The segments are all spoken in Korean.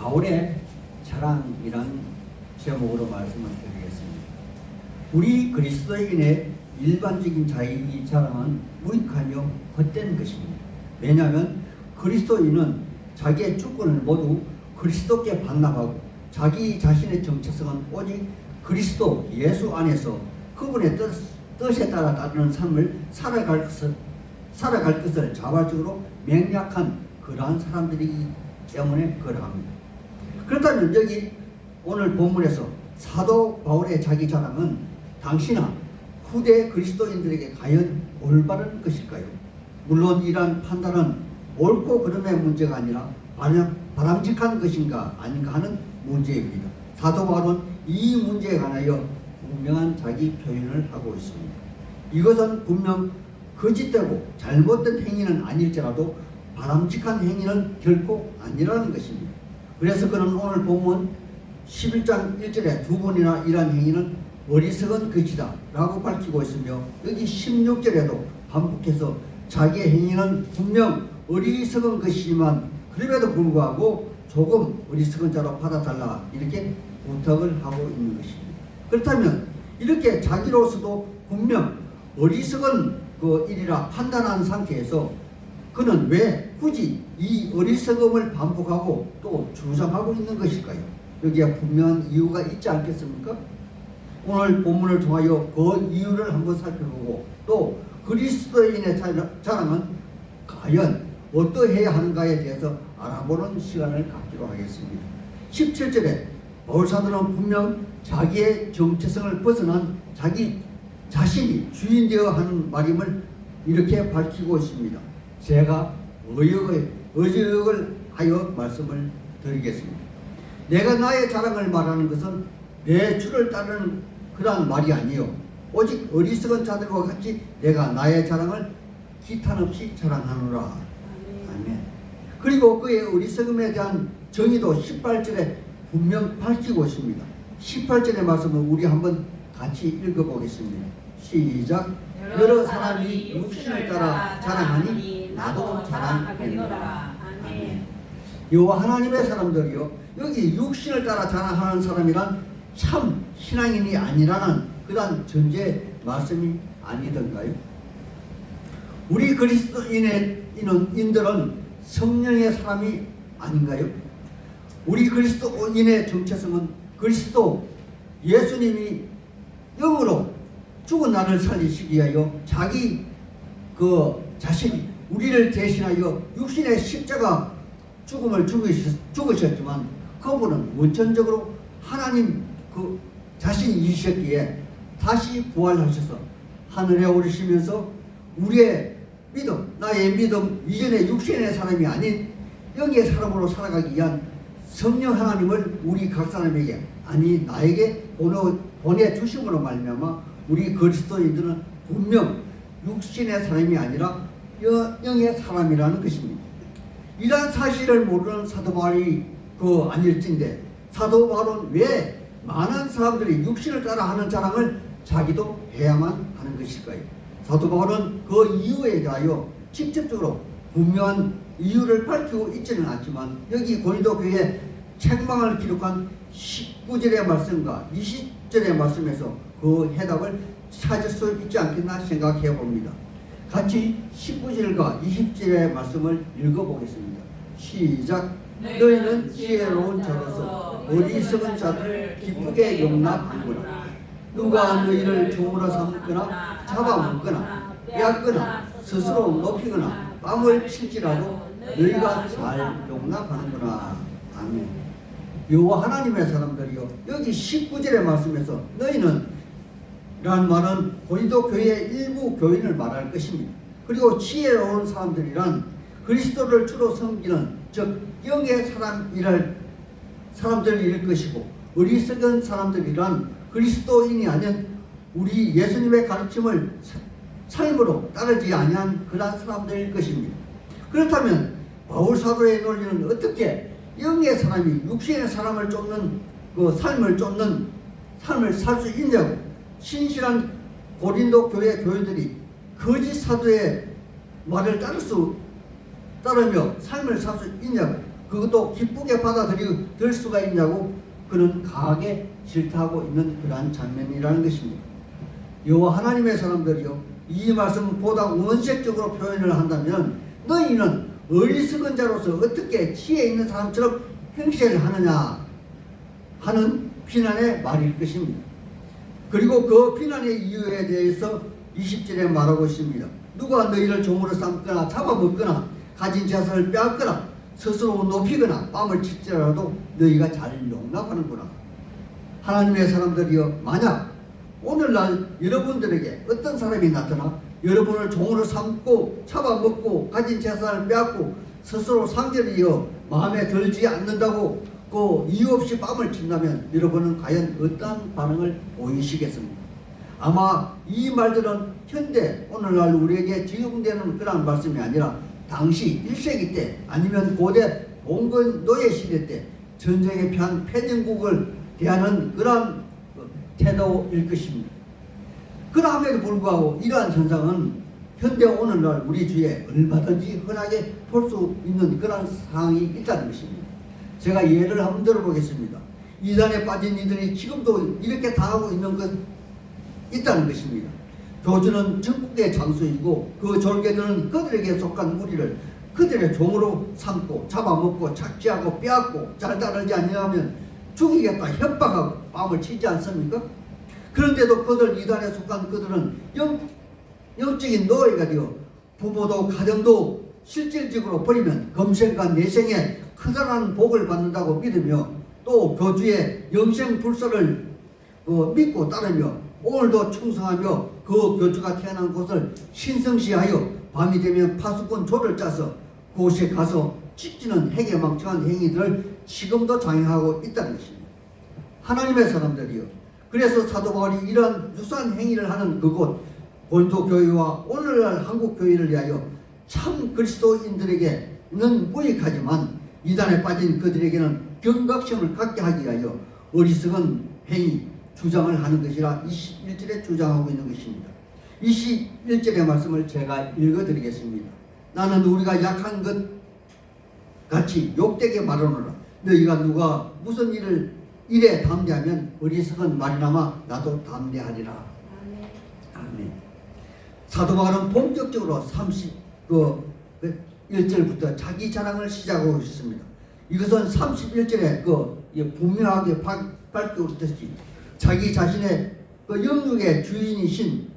바울의 자랑이란 제목으로 말씀을 드리겠습니다. 우리 그리스도인의 일반적인 자기 자랑은 무익하며 헛된 것입니다. 왜냐하면 그리스도인은 자기의 주권을 모두 그리스도께 반납하고 자기 자신의 정체성은 오직 그리스도 예수 안에서 그분의 뜻에 따라 따르는 삶을 살아갈 것을 자발적으로 맹약한 그러한 사람들이기 때문에 그러합니다. 그렇다면 여기 오늘 본문에서 사도 바울의 자기 자랑은 당시나 후대 그리스도인들에게 과연 올바른 것일까요? 물론 이러한 판단은 옳고 그름의 문제가 아니라 바람직한 것인가 아닌가 하는 문제입니다. 사도 바울은 이 문제에 관하여 분명한 자기 표현을 하고 있습니다. 이것은 분명 거짓되고 잘못된 행위는 아닐지라도 바람직한 행위는 결코 아니라는 것입니다. 그래서 그는 오늘 본문 11장 1절에 두 번이나 이러한 행위는 어리석은 것이다 라고 밝히고 있으며 여기 16절에도 반복해서 자기의 행위는 분명 어리석은 것이지만 그럼에도 불구하고 조금 어리석은 자로 받아달라 이렇게 부탁을 하고 있는 것입니다. 그렇다면 이렇게 자기로서도 분명 어리석은 그 일이라 판단한 상태에서 그는 왜 굳이 이 어리석음을 반복하고 또 주장하고 있는 것일까요? 여기에 분명한 이유가 있지 않겠습니까? 오늘 본문을 통하여 그 이유를 한번 살펴보고 또 그리스도인의 자랑은 과연 어떠해야 하는가에 대해서 알아보는 시간을 갖기로 하겠습니다. 17절에 바울사도는 분명 자기의 정체성을 벗어난 자기 자신이 주인되어 하는 말임을 이렇게 밝히고 있습니다. 제가 의역을 하여 말씀을 드리겠습니다. 내가 나의 자랑을 말하는 것은 내 주를 따르는 그러한 말이 아니요 오직 어리석은 자들과 같이 내가 나의 자랑을 기탄 없이 자랑하노라. 아멘. 그리고 그의 어리석음에 대한 정의도 18절에 분명 밝히고 있습니다. 18절의 말씀을 우리 한번 같이 읽어보겠습니다. 시작. 여러 사람이 육신을 따라 자랑하니 나도 자랑하리라. 아멘. 여호와 하나님의 사람들이요 여기 육신을 따라 자랑하는 사람이란 참 신앙인이 아니라는 그런 전제 말씀이 아니던가요? 우리 그리스도인들은 성령의 사람이 아닌가요? 우리 그리스도인의 정체성은 그리스도 예수님이 영으로 죽은 나를 살리시기 위하여 자기 그 자신이 우리를 대신하여 육신의 십자가 죽음을 죽으셨지만 그분은 원천적으로 하나님 그 자신이셨기에 다시 부활하셔서 하늘에 오르시면서 우리의 믿음, 나의 믿음 이전의 육신의 사람이 아닌 영의 사람으로 살아가기 위한 성령 하나님을 우리 각 사람에게 아니 나에게 보내주심으로 말미암아 우리 그리스도인들은 분명 육신의 사람이 아니라 영의 사람이라는 것입니다. 이러한 사실을 모르는 사도 바울이 아닐진데 사도 바울은 왜 많은 사람들이 육신을 따라 하는 자랑을 자기도 해야만 하는 것일까요? 사도 바울은 그 이유에 대하여 직접적으로 분명한 이유를 밝히고 있지는 않지만 여기 고린도 교회 책망을 기록한 19절의 말씀과 20절의 말씀에서 그 해답을 찾을 수 있지 않겠나 생각해 봅니다. 같이 19절과 20절의 말씀을 읽어보겠습니다. 시작. 너희는 지혜로운 자로서 어리석은 자들을 기쁘게 용납하는구나. 누가 너희를 종으로 삼거나 잡아먹거나 빼앗거나 스스로 높이거나 뺨을 칠지라도 너희가 잘 용납하는구나. 아멘. 여호와 하나님의 사람들이요 여기 19절의 말씀에서 너희는 라는 말은 고린도 교회의 일부 교인을 말할 것입니다. 그리고 지혜로운 사람들이란 그리스도를 주로 섬기는 즉 영의 사람들일 것이고 어리석은 사람들이란 그리스도인이 아닌 우리 예수님의 가르침을 삶으로 따르지 아니한 그러한 사람들일 것입니다. 그렇다면 바울 사도의 논리는 어떻게 영의 사람이 육신의 사람을 쫓는 그 삶을 살 수 있냐고 신실한 고린도 교회 교인들이 거짓 사도의 말을 따르며 삶을 살 수 있냐고 그것도 기쁘게 받아들일 수가 있냐고 그는 강하게 질타하고 있는 그러한 장면이라는 것입니다. 여호와 하나님의 사람들이요, 이 말씀을 보다 원색적으로 표현을 한다면 너희는 어리석은 자로서 어떻게 지혜 있는 사람처럼 행세를 하느냐 하는 비난의 말일 것입니다. 그리고 그 비난의 이유에 대해서 20절에 말하고 있습니다. 누가 너희를 종으로 삼거나 잡아먹거나 가진 재산을 빼앗거나 스스로 높이거나 뺨을 칠지라도 너희가 잘 용납하는구나. 하나님의 사람들이여, 만약 오늘날 여러분들에게 어떤 사람이 나타나 여러분을 종으로 삼고 잡아먹고 가진 재산을 빼앗고 스스로 상절이여 마음에 들지 않는다고 그 이유 없이 뺨을 친다면 여러분은 과연 어떠한 반응을 보이시겠습니까? 아마 이 말들은 현대 오늘날 우리에게 적용되는 그런 말씀이 아니라 당시 1세기 때 아니면 고대 봉건 노예 시대 때 전쟁에 피한 패전국을 대하는 그러한 태도일 것입니다. 그럼에도 불구하고 이러한 현상은 현대 오늘날 우리 주위에 얼마든지 흔하게 볼 수 있는 그런 상황이 있다는 것입니다. 제가 예를 한번 들어보겠습니다. 이단에 빠진 이들이 지금도 이렇게 당하고 있는 것 있다는 것입니다. 교주는 전국의 장수이고 그 졸개들은 그들에게 속한 무리를 그들의 종으로 삼고 잡아먹고 착취하고 빼앗고 잘 따르지 아니하면 죽이겠다 협박하고 뺨을 치지 않습니까? 그런데도 그들 이단에 속한 그들은 영적인 노예가 되어 부모도 가정도 실질적으로 버리면 금생과 내생에 커다란 복을 받는다고 믿으며 또 교주의 영생 불서를 믿고 따르며 오늘도 충성하며 그 교주가 태어난 곳을 신성시하여 밤이 되면 파수꾼 조를 짜서 그곳에 가서 찢지는 해괴망청한 행위들을 지금도 장행하고 있다는 것입니다. 하나님의 사람들이요, 그래서 사도 바울이 이러한 유사한 행위를 하는 그곳 고린도 교회와 오늘날 한국 교회를 위하여 참 그리스도인들에게는 무익하지만 이단에 빠진 그들에게는 경각심을 갖게 하기 위하여 어리석은 행위 주장을 하는 것이라 21절에 주장하고 있는 것입니다. 21절의 말씀을 제가 읽어드리겠습니다. 나는 우리가 약한 것 같이 욕되게 말하노라. 너희가 누가 무슨 일에 담대하면 어리석은 말이나마 나도 담대하리라. 아멘. 사도 바울은 본격적으로 31절부터 자기 자랑을 시작하고 있습니다. 이것은 31절에 분명하게 밝혀오듯이 자기 자신의 영육의 주인이신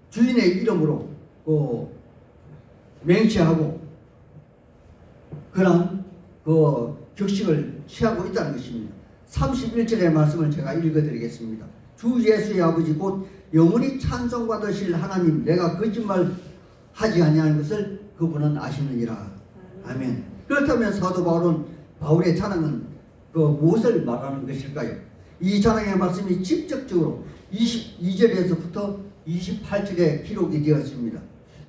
주인의 이름으로 맹세하고 그런 격식을 취하고 있다는 것입니다. 31절의 말씀을 제가 읽어드리겠습니다. 주 예수의 아버지 곧 영원히 찬송받으실 하나님, 내가 거짓말 하지 아니하는 것을 그분은 아시느니라. 아멘. 그렇다면 사도 바울의 자랑은 무엇을 말하는 것일까요? 이 자랑의 말씀이 직접적으로 22절에서부터 28절에 기록이 되었습니다.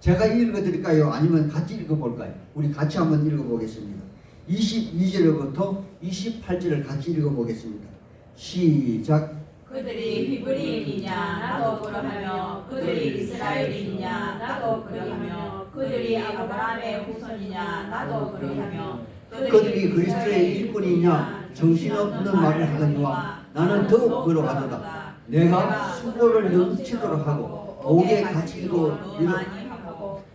제가 읽어드릴까요? 아니면 같이 읽어볼까요? 우리 같이 한번 읽어보겠습니다. 22절부터 28절을 같이 읽어보겠습니다. 시작. 그들이 히브리인이냐 나도 그러하며 그들이 이스라엘인이냐 나도 그러하며 그들이 아브라함의 후손이냐 나도 그러하며 그들이 그리스도의 일꾼이냐 정신없는 말을 하거니와 나는 더욱 그러하도다. 내가 수고를 넘치도록 하고 옥에 갇히고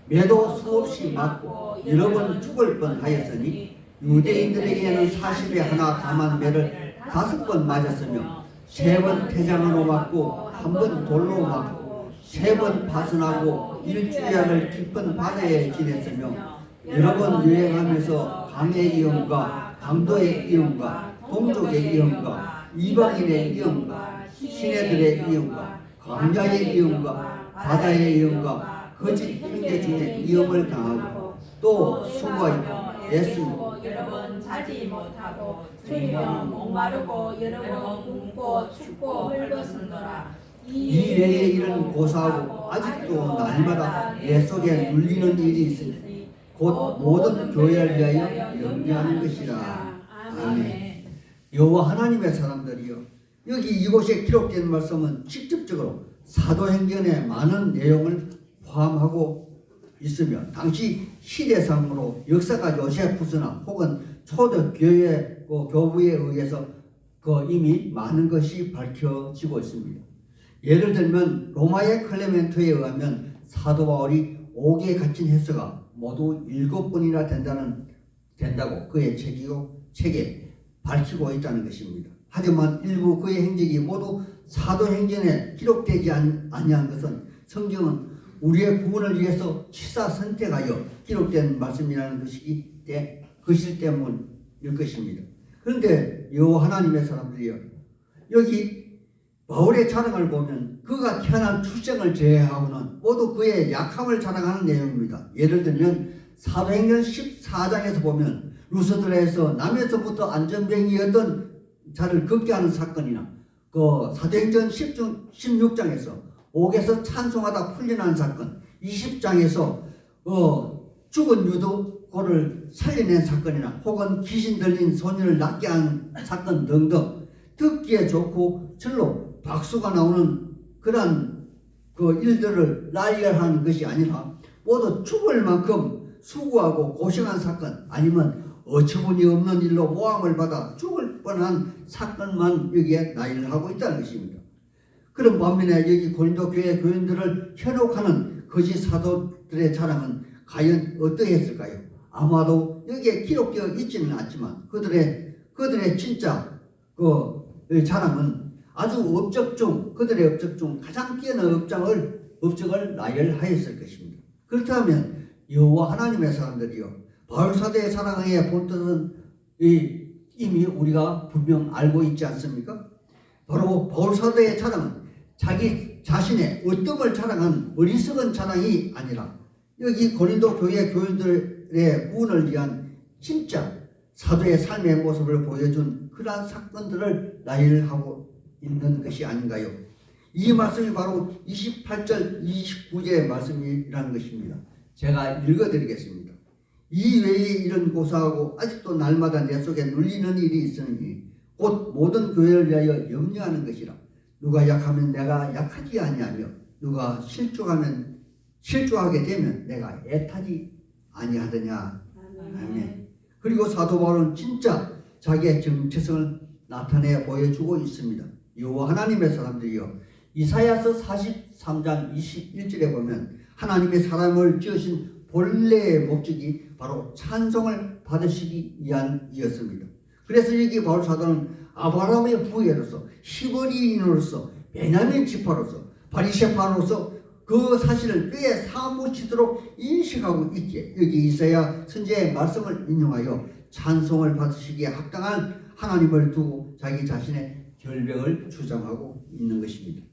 매도 수없이 맞고 여러 번 죽을 뻔하였으니 유대인들에게는 40에 하나 감한 매를 5번 맞았으며 3번 태장으로 맞고 1번 돌로 맞고 3번 파손하고 일주일을 깊은 바다에 지냈으며 여러 번 여행하면서 강의 위험과 강도의 위험과 동족의 위험과 이방인의 위험과 시내들의 위험과 광야의 위험과 바다의 위험과 거짓 형제 중에 위험을 당하고 또 수고하며 애쓰고 여러 번 자지 못하고 주이며 목마르고 여러 번 굶고 춥고 헐벗은도라. 이 외에 일은 고사하고 아직도 날마다 내 속에 눌리는 일이 있으니 곧 모든 교회를 위하여 염려하는 것이라. 아멘. 여호와 하나님의 사람들이여, 여기 이곳에 기록된 말씀은 직접적으로 사도행전의 많은 내용을 포함하고 있으며 당시 시대상으로 역사가 요세푸스나 혹은 초대 교회 교부에 의해서 이미 많은 것이 밝혀지고 있습니다. 예를 들면 로마의 클레멘트에 의하면 사도 바울이 옥에 갇힌 횟수가 모두 7번이나 된다고 그의 책에 밝히고 있다는 것입니다. 하지만 일부 그의 행적이 모두 사도행전에 기록되지 아니한 것은 성경은 우리의 구원을 위해서 취사 선택하여 기록된 말씀이라는 것일 때문일 것입니다. 그런데 여호와 하나님의 사람들이요, 여기 바울의 자랑을 보면 그가 태어난 출생을 제외하고는 모두 그의 약함을 자랑하는 내용입니다. 예를 들면 사도행전 14장에서 보면 루스드라에서 남에서부터 안전병이었던 자를 걷게 하는 사건이나 사도행전 16장에서 옥에서 찬송하다 풀려난 사건, 20장에서 죽은 유도고를 살려낸 사건이나 혹은 귀신 들린 소년을 낫게 한 사건 등등 듣기에 좋고 절로 박수가 나오는 그런 일들을 나열하는 것이 아니라 모두 죽을 만큼 수고하고 고생한 사건, 아니면 어처구니 없는 일로 모함을 받아 죽을 뻔한 사건만 여기에 나열하고 있다는 것입니다. 그런 반면에 여기 고린도 교회 교인들을 현혹하는 거짓 사도들의 자랑은 과연 어떠했을까요? 아마도 여기에 기록되어 있지는 않지만 그들의 진짜 자랑은 아주 그들의 업적 중 가장 뛰어난 업적을 나열하였을 것입니다. 그렇다면 여호와 하나님의 사람들이요, 바울 사도의 사랑의 본뜻은 이미 우리가 분명 알고 있지 않습니까? 바로 바울 사도의 자랑은 자기 자신의 어뜸을 자랑한 어리석은 자랑이 아니라 여기 고린도 교회 교인들의 구원을 위한 진짜 사도의 삶의 모습을 보여준 그러한 사건들을 나열하고 있는 것이 아닌가요? 이 말씀이 바로 28절 29절의 말씀이라는 것입니다. 제가 읽어드리겠습니다. 이 외에 이런 고사하고 아직도 날마다 내 속에 눌리는 일이 있으니 곧 모든 교회를 위하여 염려하는 것이라. 누가 약하면 내가 약하지 아니하며 누가 실족하게 되면 내가 애타지 아니하더냐. 아멘. 그리고 사도 바울은 진짜 자기의 정체성을 나타내 보여주고 있습니다. 여호와 하나님의 사람들이요, 이사야서 43장 21절에 보면 하나님의 사람을 지으신 본래의 목적이 바로 찬송을 받으시기 위함이었습니다. 그래서 여기 바울 사도는 아브라함의 부회로서, 히브리인으로서, 베냐민 지파로서, 바리새파로서 그 사실을 뼈에 사무치도록 인식하고 있기에 여기 이사야 선지자의 말씀을 인용하여 찬송을 받으시기에 합당한 하나님을 두고 자기 자신의 결백을 주장하고 있는 것입니다.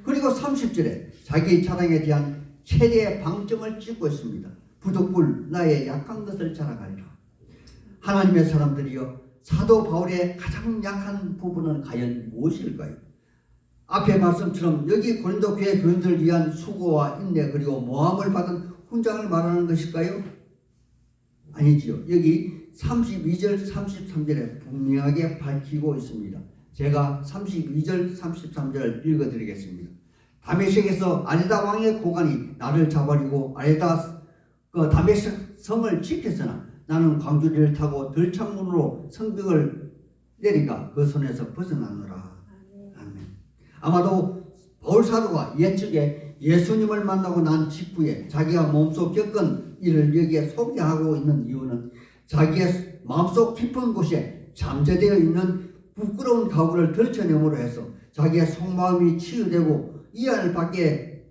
그리고 30절에 자기 자랑에 대한 최대의 방점을 찍고 있습니다. 부득불 나의 약한 것을 자랑하리라. 하나님의 사람들이여, 사도 바울의 가장 약한 부분은 과연 무엇일까요? 앞의 말씀처럼 여기 고린도 교회 교인들을 위한 수고와 인내 그리고 모함을 받은 훈장을 말하는 것일까요? 아니지요. 여기 32절 33절에 분명하게 밝히고 있습니다. 제가 32절 33절을 읽어드리겠습니다. 다메섹에서 아레다 왕의 고관이 나를 잡아리고 아레다 다메섹 성을 지켰으나 나는 광주리를 타고 들창문으로 성벽을 내리가 그 손에서 벗어나느라. 아멘. 아마도 바울 사도가 옛적에 예수님을 만나고 난 직후에 자기가 몸소 겪은 일을 여기에 소개하고 있는 이유는 자기의 마음속 깊은 곳에 잠재되어 있는 부끄러운 각오를 들춰내므로 해서 자기의 속마음이 치유되고 이해를 받게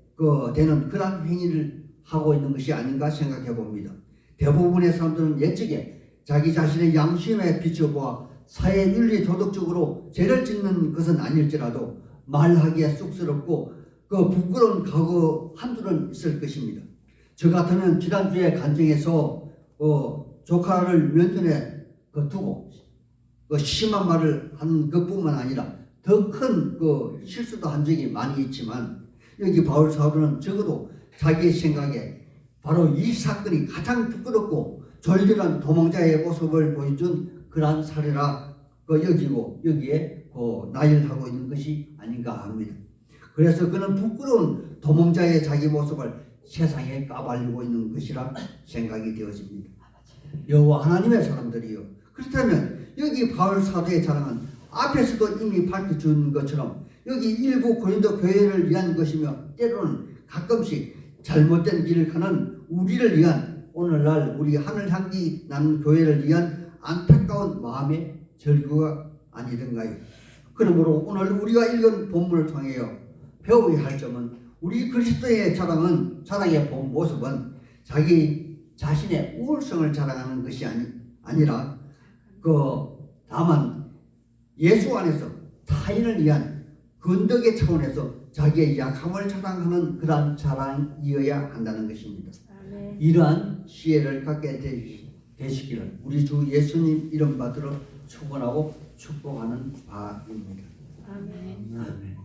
되는 그런 행위를 하고 있는 것이 아닌가 생각해 봅니다. 대부분의 사람들은 옛적에 자기 자신의 양심에 비춰보아 사회 윤리 도덕적으로 죄를 짓는 것은 아닐지라도 말하기에 쑥스럽고 부끄러운 각오 한둘은 있을 것입니다. 저 같으면 지난주에 간증에서 조카를 면전에 두고 심한 말을 한 것뿐만 아니라 더 큰 실수도 한 적이 많이 있지만 여기 바울 사도는 적어도 자기의 생각에 바로 이 사건이 가장 부끄럽고 졸렬한 도망자의 모습을 보여준 그러한 사례라 여기고 여기에 나열하고 있는 것이 아닌가 합니다. 그래서 그는 부끄러운 도망자의 자기 모습을 세상에 까발리고 있는 것이라 생각이 되어집니다. 여호와 하나님의 사람들이요. 그렇다면 여기 바울 사도의 자랑은 앞에서도 이미 밝혀준 것처럼 여기 일부 고린도 교회를 위한 것이며 때로는 가끔씩 잘못된 길을 가는 우리를 위한 오늘날 우리 하늘 향기 나는 교회를 위한 안타까운 마음의 절규가 아니던가요? 그러므로 오늘 우리가 읽은 본문을 통하여 배워야 할 점은 우리 그리스도의 자랑의 본 모습은 자기 자신의 우월성을 자랑하는 것이 아니라 다만 예수 안에서 타인을 위한 건덕의 차원에서 자기의 약함을 자랑하는 그러한 자랑이어야 한다는 것입니다. 아멘. 이러한 지혜를 갖게 되시기를 우리 주 예수님 이름 받들어 축원하고 축복하는 바입니다. 아멘. 아멘.